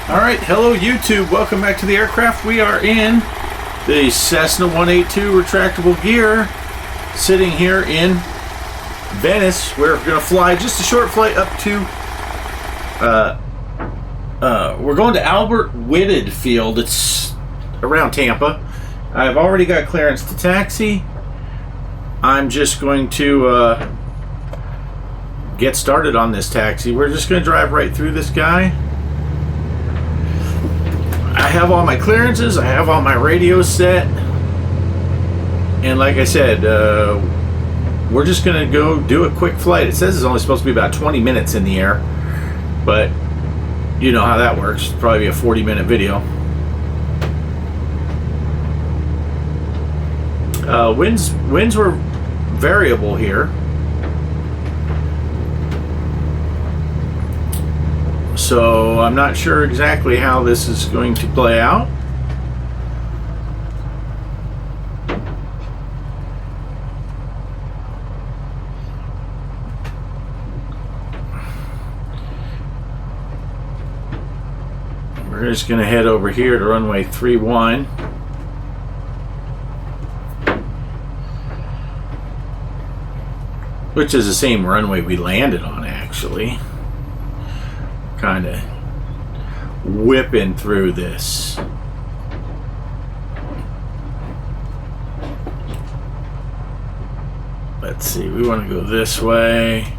Alright, hello YouTube, welcome back to the aircraft. We are in the Cessna 182 retractable gear, sitting here in Venice. We're going to fly just a short flight up to, we're going to Albert Whitted Field. It's around Tampa. I've already got clearance to taxi. I'm just going to get started on this taxi. We're just going to drive right through this guy. I have all my clearances, I have all my radios set, and like I said, we're just going to go do a quick flight. It says it's only supposed to be about 20 minutes in the air, but you know how that works. It'll probably be a 40-minute video. Winds were variable here. So I'm not sure exactly how this is going to play out. We're just going to head over here to runway 31. Which is the same runway we landed on, actually. Kind of whipping through this. Let's see, we want to go this way.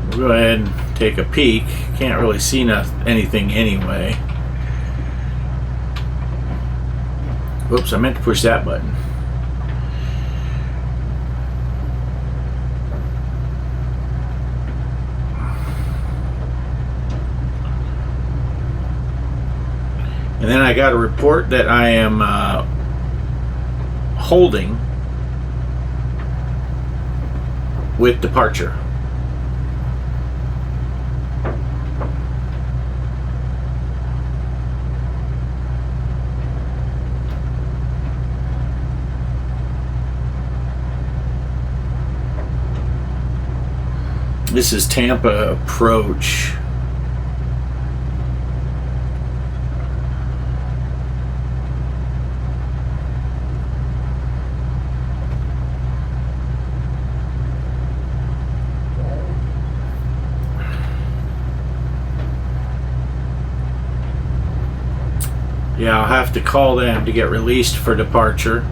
We'll go ahead and take a peek. Can't really see anything anyway. Whoops, I meant to push that button. And then I got a report that I am holding with departure. This is Tampa approach. Yeah, I'll have to call them to get released for departure.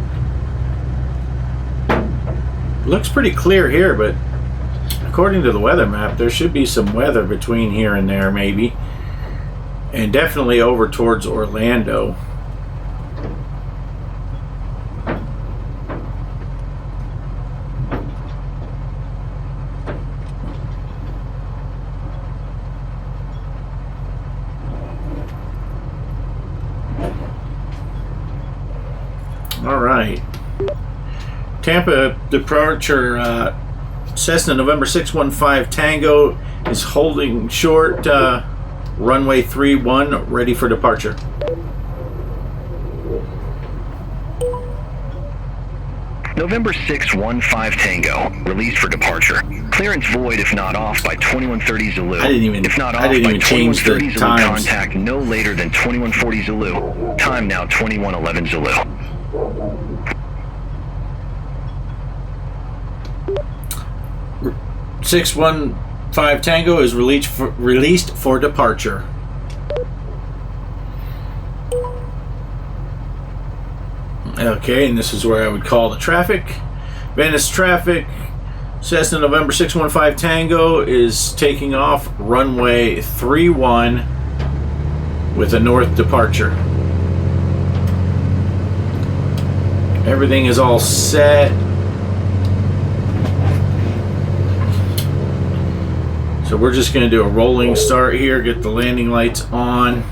Looks pretty clear here, but according to the weather map, there should be some weather between here and there, maybe. And definitely over towards Orlando. All right. Tampa departure, Cessna November 615 Tango is holding short, runway 31, ready for departure. November 615 Tango, released for departure. Clearance void if not off by 2130 Zulu. If not off by 2130 Zulu, contact no later than 2140 Zulu. Time now 2111 Zulu. Six 15 Tango is released for departure. Okay, and this is where I would call the traffic. Venice traffic. Cessna November 615 Tango is taking off runway 31 with a north departure. Everything is all set. So we're just going to do a rolling start here, get the landing lights on.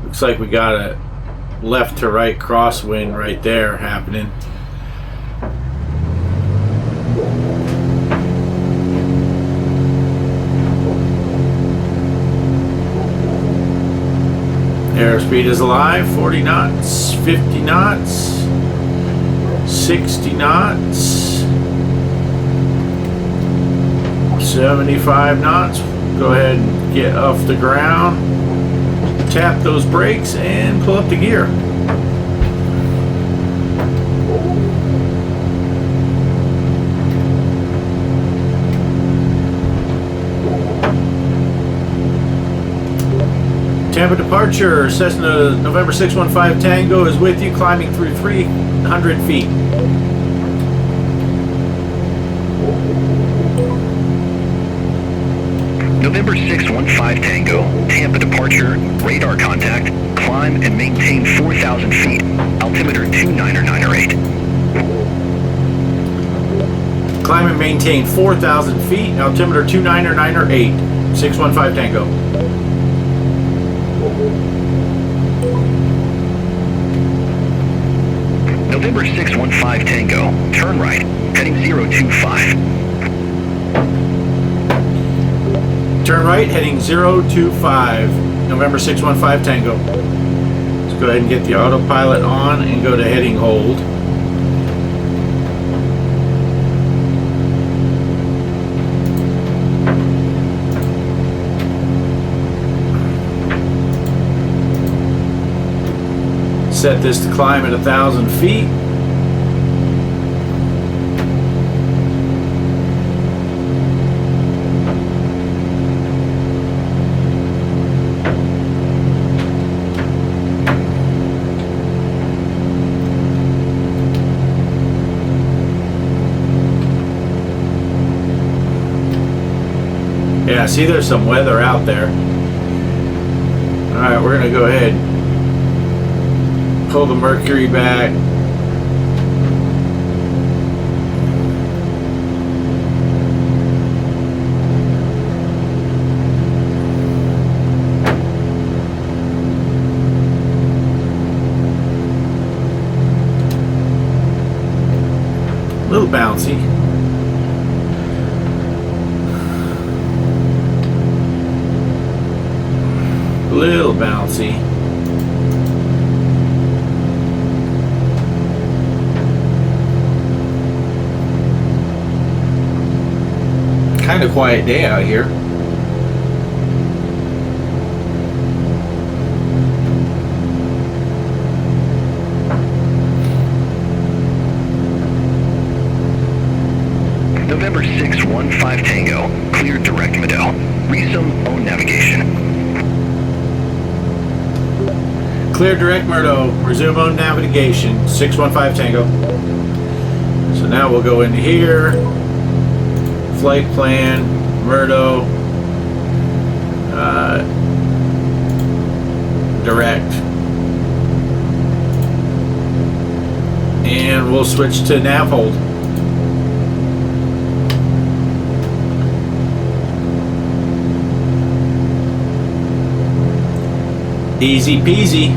Looks like we got a left to right crosswind right there happening. Airspeed is alive, 40 knots, 50 knots, 60 knots. 75 knots. Go ahead and get off the ground. Tap those brakes and pull up the gear. Tampa departure, Cessna November 615 Tango is with you, climbing through 300 feet. November 615 Tango, Tampa departure, radar contact, climb and maintain 4,000 feet, altimeter 29908. Climb and maintain 4,000 feet, altimeter 29908, 615 Tango. November 615 Tango, turn right, heading 025. Turn right, heading 025, November 615 Tango. Let's go ahead and get the autopilot on and go to heading hold. Set this to climb at 1,000 feet. Yeah, see, there's some weather out there. All right, we're gonna go ahead, pull the mercury back. A little bouncy. A little bouncy. Kind of quiet day out here. November 615 Tango, clear direct Medell. Resume own navigation. Clear direct Murdo, resume own navigation, 615 Tango. So now we'll go into here. Flight plan, Murdo, direct, and we'll switch to nav hold. Easy peasy.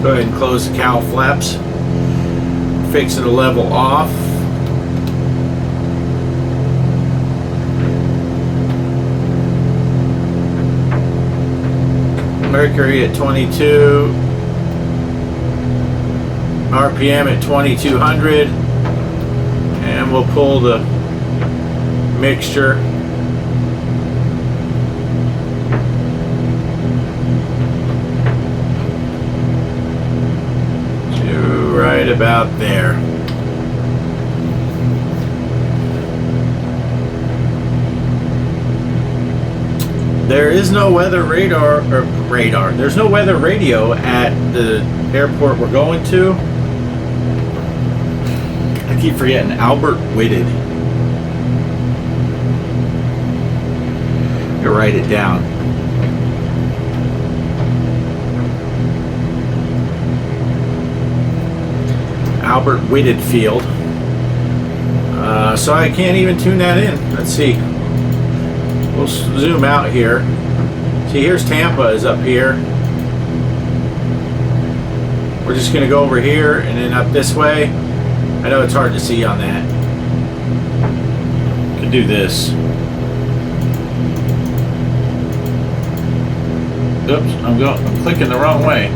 Go ahead and close the cowl flaps. Fixing to level off. Mercury at 22. RPM at 2200. And we'll pull the mixture. Right about there. There is no weather radar. There's no weather radio at the airport we're going to. I keep forgetting. Albert Whitted. You write it down. Albert Whitted Field. So I can't even tune that in. Let's see. We'll zoom out here. See, here's Tampa is up here. We're just going to go over here and then up this way. I know it's hard to see on that. Could do this. Oops, I'm clicking the wrong way.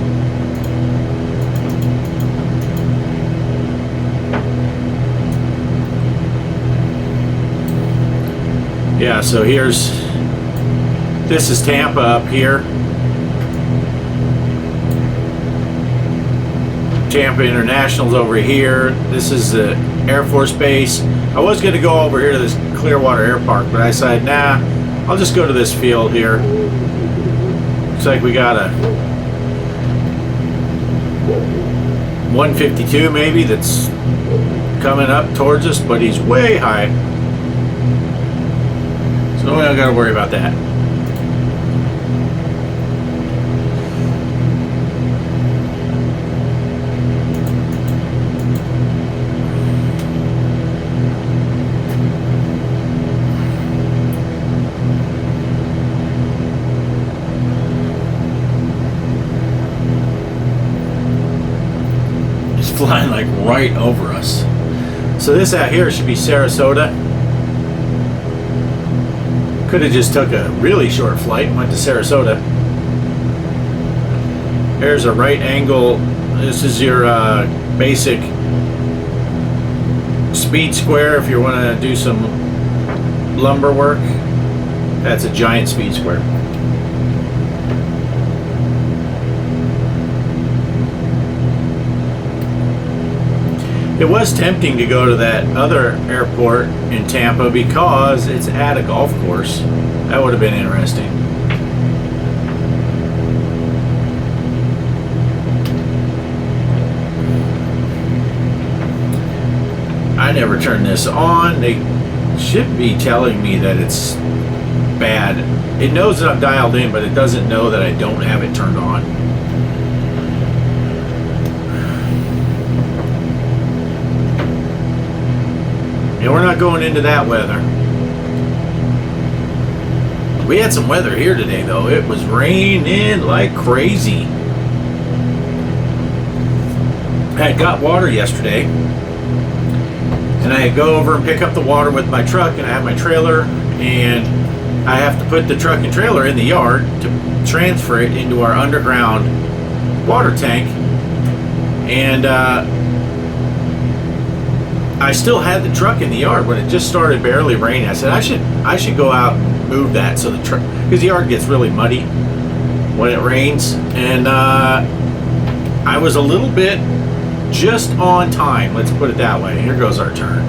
Yeah, so this is Tampa up here. Tampa International's over here. This is the Air Force Base. I was going to go over here to this Clearwater Air Park, but I decided, nah, I'll just go to this field here. Looks like we got a 152 maybe that's coming up towards us, but he's way high. So we don't got to worry about that. It's flying like right over us. So this out here should be Sarasota. Could have just took a really short flight and went to Sarasota. There's a right angle. This is your basic speed square if you want to do some lumber work. That's a giant speed square. It was tempting to go to that other airport in Tampa because it's at a golf course. That would have been interesting. I never turned this on. They should be telling me that it's bad. It knows that I'm dialed in, but it doesn't know that I don't have it turned on. Yeah, we're not going into that weather. We had some weather here today, though. It was raining like crazy. I had got water yesterday, and I had go over and pick up the water with my truck, and I have my trailer, and I have to put the truck and trailer in the yard to transfer it into our underground water tank. And I still had the truck in the yard when it just started barely raining. I said I should go out and move that so the truck, because the yard gets really muddy when it rains. And I was a little bit just on time. Let's put it that way. Here goes our turn.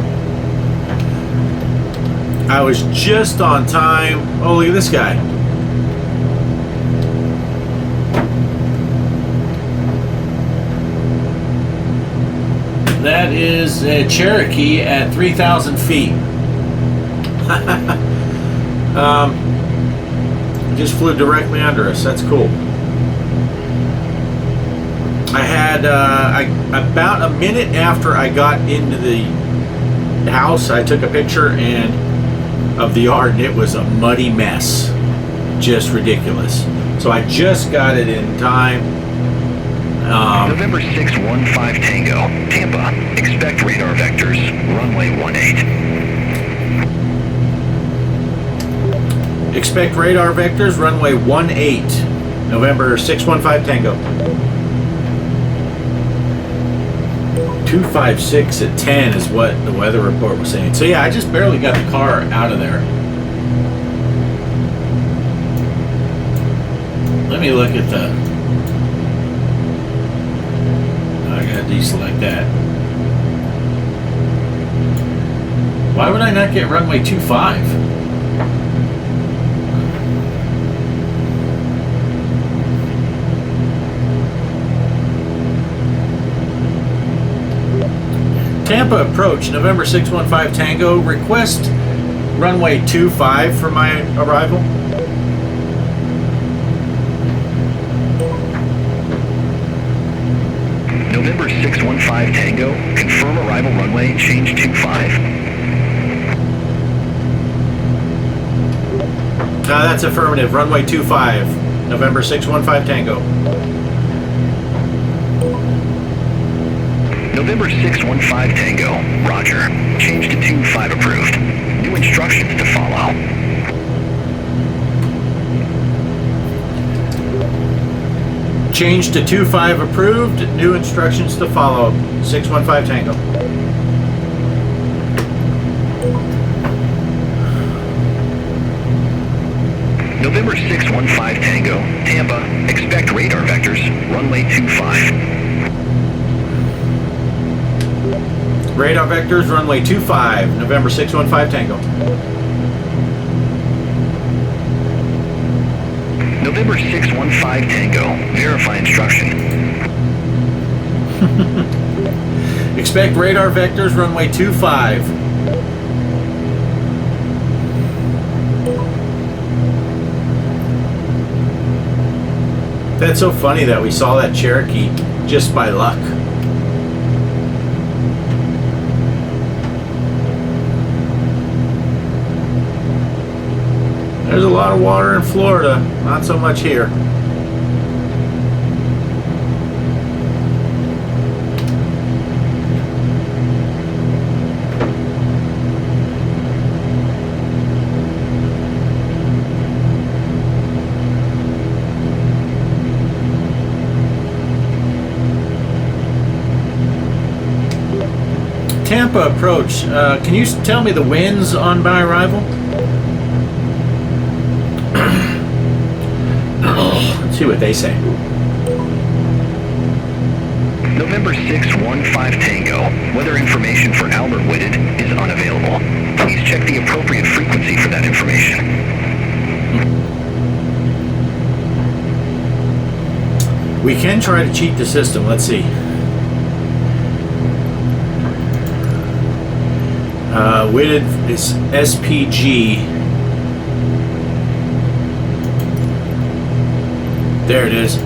I was just on time. Oh, look at this guy. That is a Cherokee at 3,000 feet. Just flew directly under us. That's cool. I had about a minute after I got into the house, I took a picture of the yard, and it was a muddy mess. Just ridiculous. So I just got it in time. November 615 Tango, Tampa. Expect radar vectors, runway 18. Expect radar vectors, runway 18. November 615 Tango. 256 at 10 is what the weather report was saying. So yeah, I just barely got the car out of there. Let me look at the... I gotta deselect that. Why would I not get runway 25? Tampa approach, November 615 Tango. Request runway 25 for my arrival. November 615 Tango, confirm arrival runway, change 25. That's affirmative, runway 25, November 615 Tango. November 615 Tango, roger. Change to 25 approved. New instructions to follow. Change to 25 approved. New instructions to follow. 615 Tango. November 615 Tango, Tampa. Expect radar vectors. Runway 25. Radar vectors, runway 25. November 615 Tango. November 615 Tango, verify instruction. Expect radar vectors, runway 25. That's so funny that we saw that Cherokee just by luck. There's a lot of water in Florida, not so much here. Tampa approach. Can you tell me the winds on my arrival? Let's see what they say. November 615 Tango. Weather information for Albert Whitted is unavailable. Please check the appropriate frequency for that information. We can try to cheat the system. Let's see. Whitted is SPG. There it is.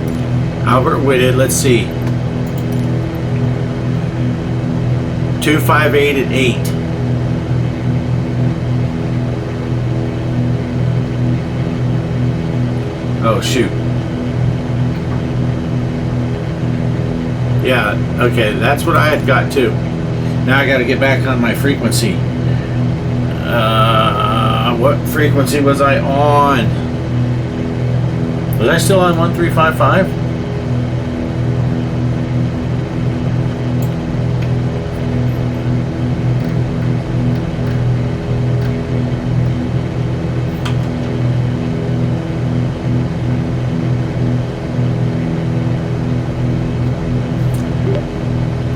Albert Whitted, let's see. 258 at 8. Oh, shoot. Yeah, okay, that's what I had got too. Now I got to get back on my frequency. What frequency was I on? Was I still on 1355?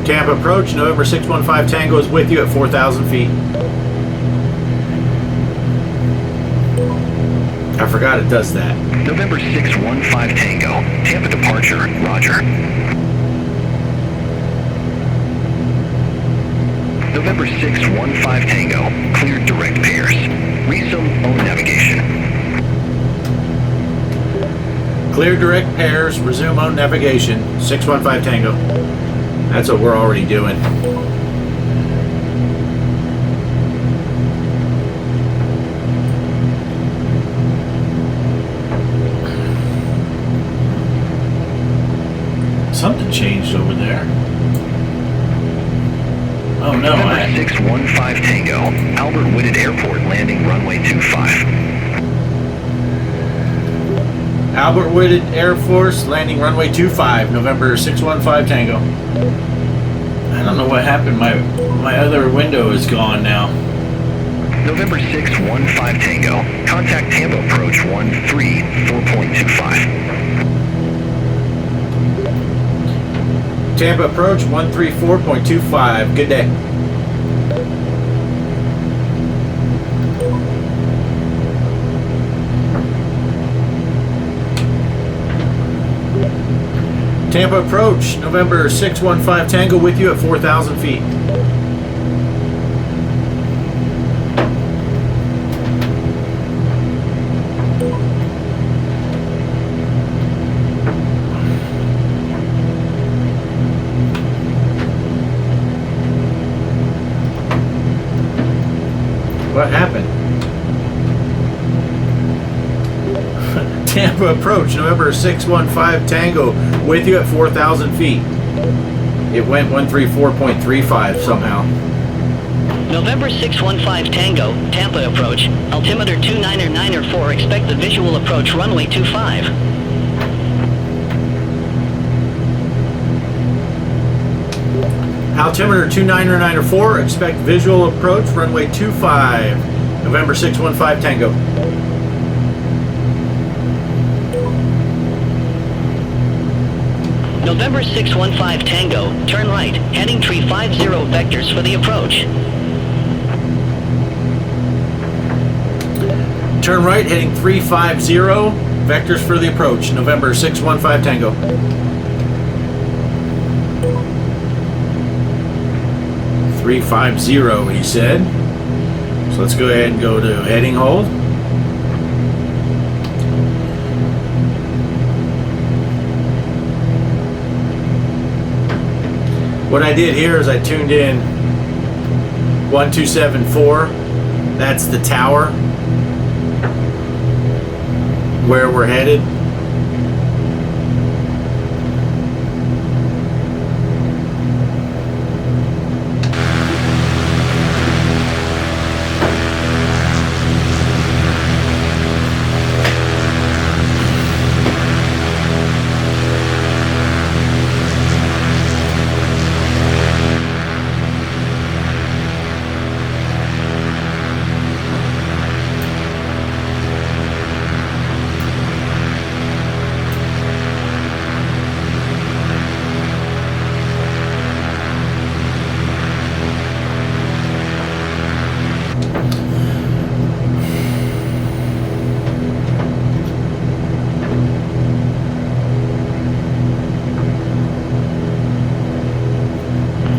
Tampa approach, November 615 Tango is with you at 4,000 feet. I forgot it does that. November 615 Tango, Tampa departure, roger. November 615 Tango, cleared direct pairs. Resume own navigation. Clear direct pairs, resume own navigation, 615 Tango. That's what we're already doing. Something changed over there. Oh no. November 615 Tango, Albert Whitted Airport landing runway 25. Albert Whitted Air Force landing runway 25, November 615 Tango. I don't know what happened. My other window is gone now. November 615 Tango, contact Tampa approach 134.25. Tampa approach 134.25. Good day. Tampa approach, November 615 Tango with you at 4,000 feet. What happened? Tampa approach, November 615 Tango with you at 4,000 feet. It went 134.35 somehow. November 615 Tango, Tampa approach, altimeter 29904, expect the visual approach runway 25. Altimeter 29904, expect visual approach runway 25. November 615 Tango. November 615 Tango, turn right, heading tree 50 vectors for the approach. Turn right, heading 350, vectors for the approach. November 615 Tango. .350, he said. So let's go ahead and go to heading hold. What I did here is I tuned in 1274. That's the tower where we're headed.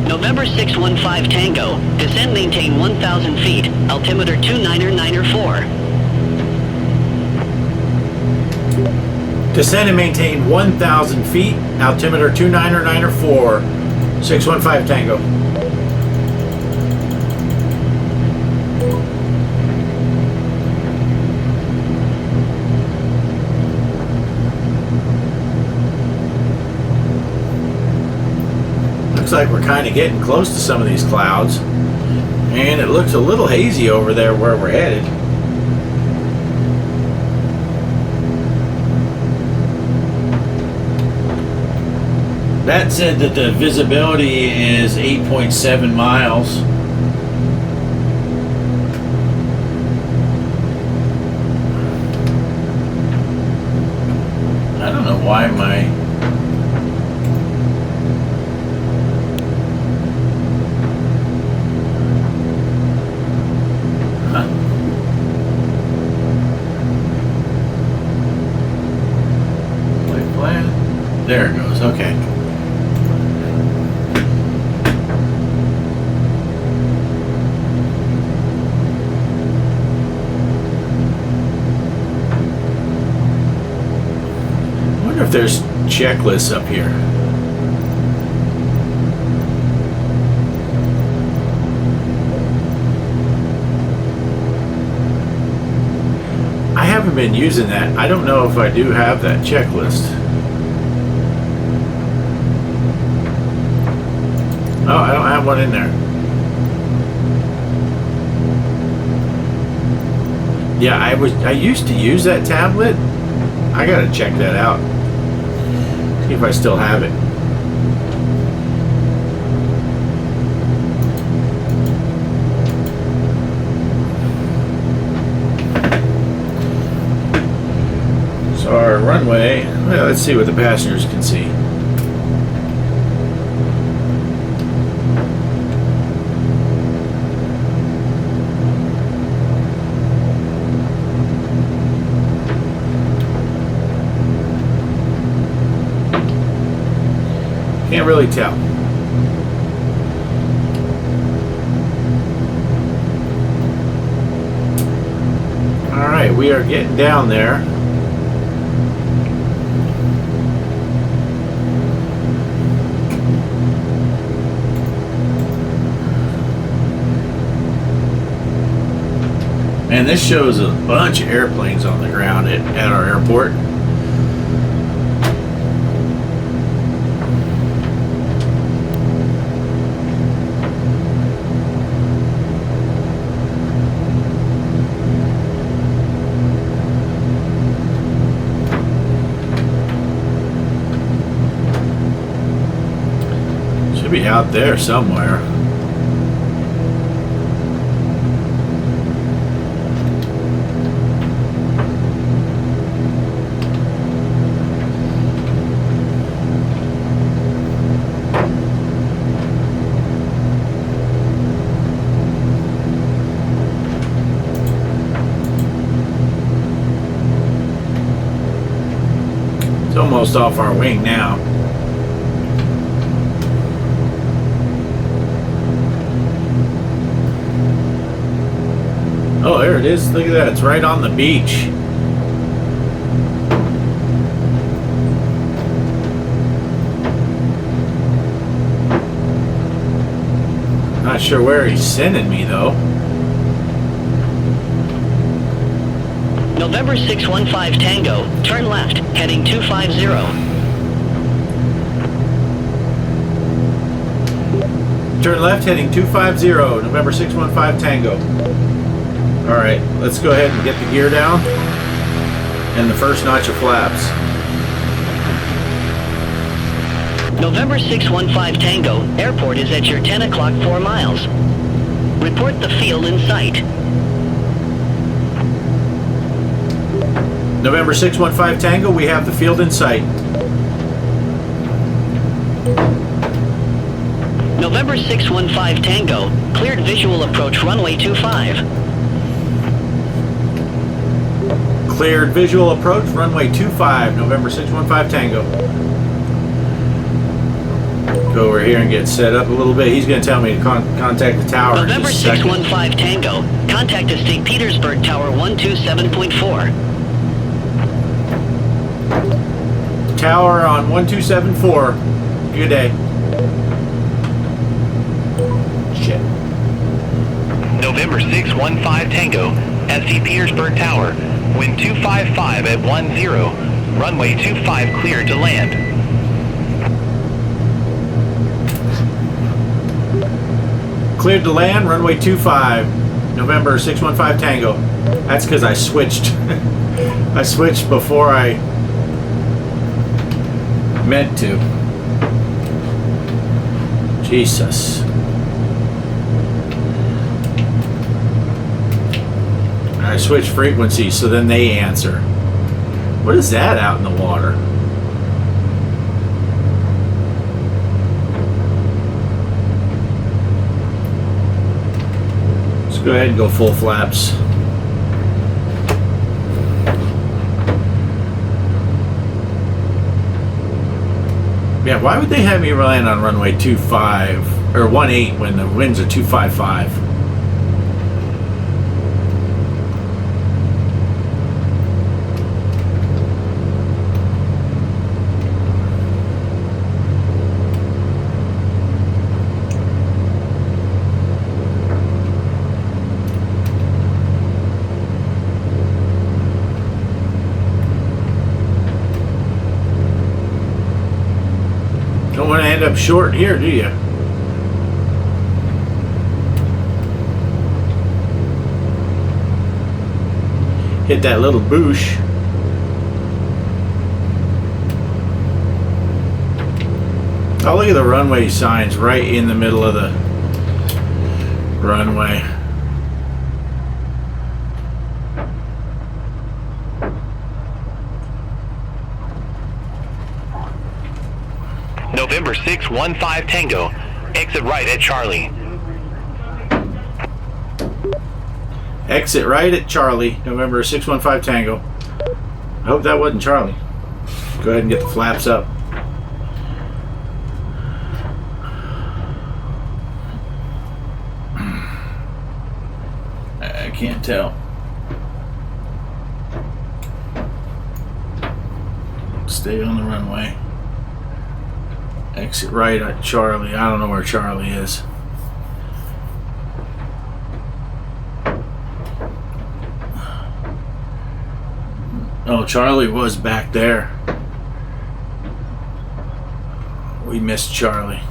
November 615 Tango, descend maintain 1,000 feet, altimeter 29904. Descend and maintain 1,000 feet, altimeter 29904, 615 Tango. Looks like we're kind of getting close to some of these clouds, and it looks a little hazy over there where we're headed. That said that the visibility is 8.7 miles. I don't know why my there it goes. Okay. I wonder if there's checklists up here. I haven't been using that. I don't know if I do have that checklist. Oh, I don't have one in there. Yeah, I used to use that tablet. I gotta check that out. See if I still have it. So our runway, well, let's see what the passengers can see. Can't really tell. All right, we are getting down there. And this shows a bunch of airplanes on the ground at our airport. be out there somewhere. It's almost off our wing now. Oh, there it is. Look at that. It's right on the beach. Not sure where he's sending me, though. November 615 Tango, turn left, heading 250. Turn left, heading 250, November 615 Tango. Alright, let's go ahead and get the gear down and the first notch of flaps. November 615 Tango, airport is at your 10 o'clock 4 miles. Report the field in sight. November 615 Tango, we have the field in sight. November 615 Tango, cleared visual approach runway 25. Cleared visual approach runway 25, November 615 Tango. Go over here and get set up a little bit. He's going to tell me to contact the tower. November 615 Tango, contact the St. Petersburg Tower 127.4. Tower on 1274. Good day. Shit. November 615 Tango, at St. Petersburg Tower, wind 255 at 10, runway 25 cleared to land. Cleared to land, runway 25, November 615 Tango. That's because I switched. I switched before I meant to. Jesus. I switch frequencies so then they answer. What is that out in the water? Let's go ahead and go full flaps. Yeah, why would they have me land on runway 25 or 18 when the winds are 255? Don't want to end up short here, do you? Hit that little boosh. Oh, look at the runway signs right in the middle of the runway. November 615 Tango, exit right at Charlie. Exit right at Charlie, November 615 Tango. I hope that wasn't Charlie. Go ahead and get the flaps up. I can't tell. Stay on the runway. Exit right at Charlie. I don't know where Charlie is. Oh, Charlie was back there. We missed Charlie.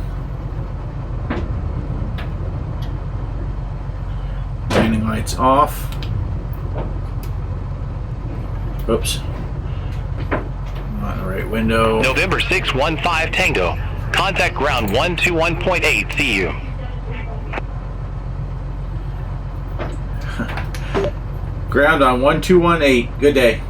Landing lights off. Oops. Not in the right window. November 615 Tango, Contact ground 121.8. See you. Ground on 1218. Good day.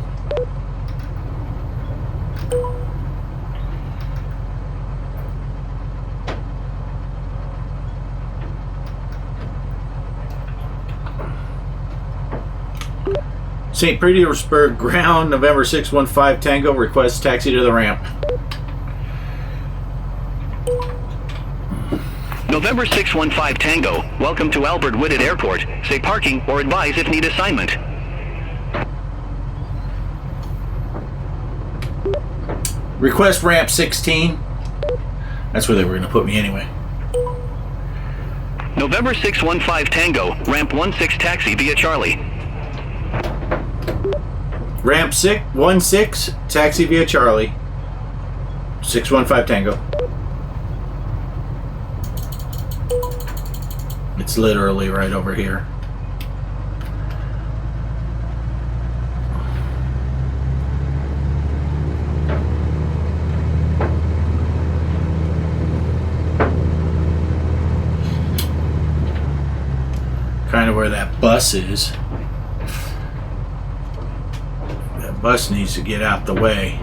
St. Petersburg ground, November 615 Tango, requests taxi to the ramp. November 615 Tango, welcome to Albert Whitted Airport. Say parking or advise if need assignment. Request ramp 16. That's where they were going to put me anyway. November 615 Tango, ramp 16 taxi via Charlie. Ramp 16, taxi via Charlie. 615 Tango. It's literally right over here. Kind of where that bus is. Bus needs to get out the way.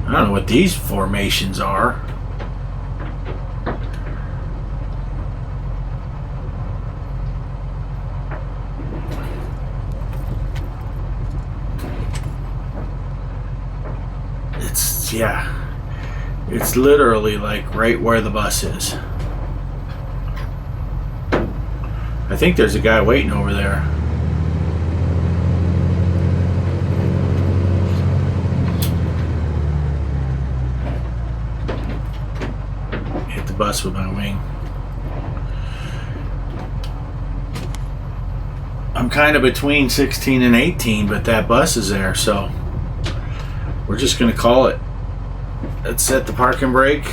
I don't know what these formations are. It's literally like right where the bus is. I think there's a guy waiting over there. Bus with my wing. I'm kind of between 16 and 18, but that bus is there, so we're just going to call it. Let's set the parking brake.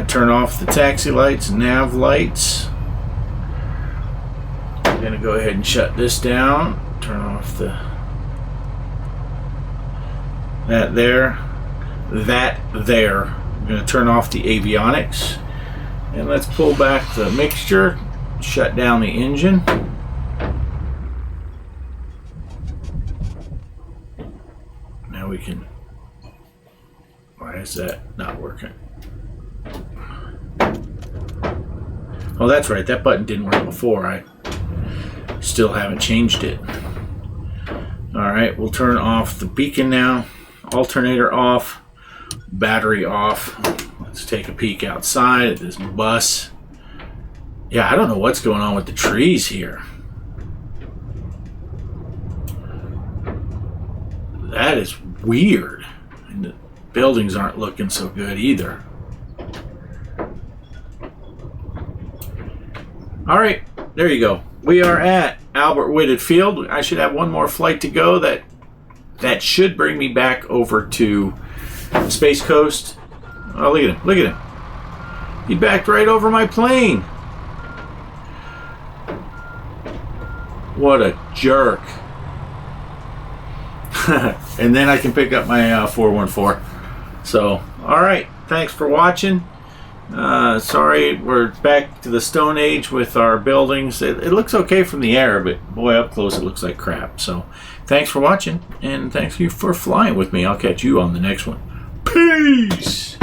Turn off the taxi lights, nav lights. I'm going to go ahead and shut this down. Turn off that there. I'm going to turn off the avionics, and let's pull back the mixture, shut down the engine. Now we can, why is that not working? Oh, that's right, that button didn't work before. I still haven't changed it. Alright, we'll turn off the beacon now, alternator off, battery off. Let's take a peek outside at this bus. Yeah, I don't know what's going on with the trees here. That is weird. And the buildings aren't looking so good either. Alright, there you go. We are at Albert Whitted Field. I should have one more flight to go. That should bring me back over to Space Coast. Oh, look at him. Look at him. He backed right over my plane. What a jerk. And then I can pick up my 414. So, alright. Thanks for watching. Sorry, we're back to the Stone Age with our buildings. It looks okay from the air, but boy, up close it looks like crap. So, thanks for watching, and thank you for flying with me. I'll catch you on the next one. Peace!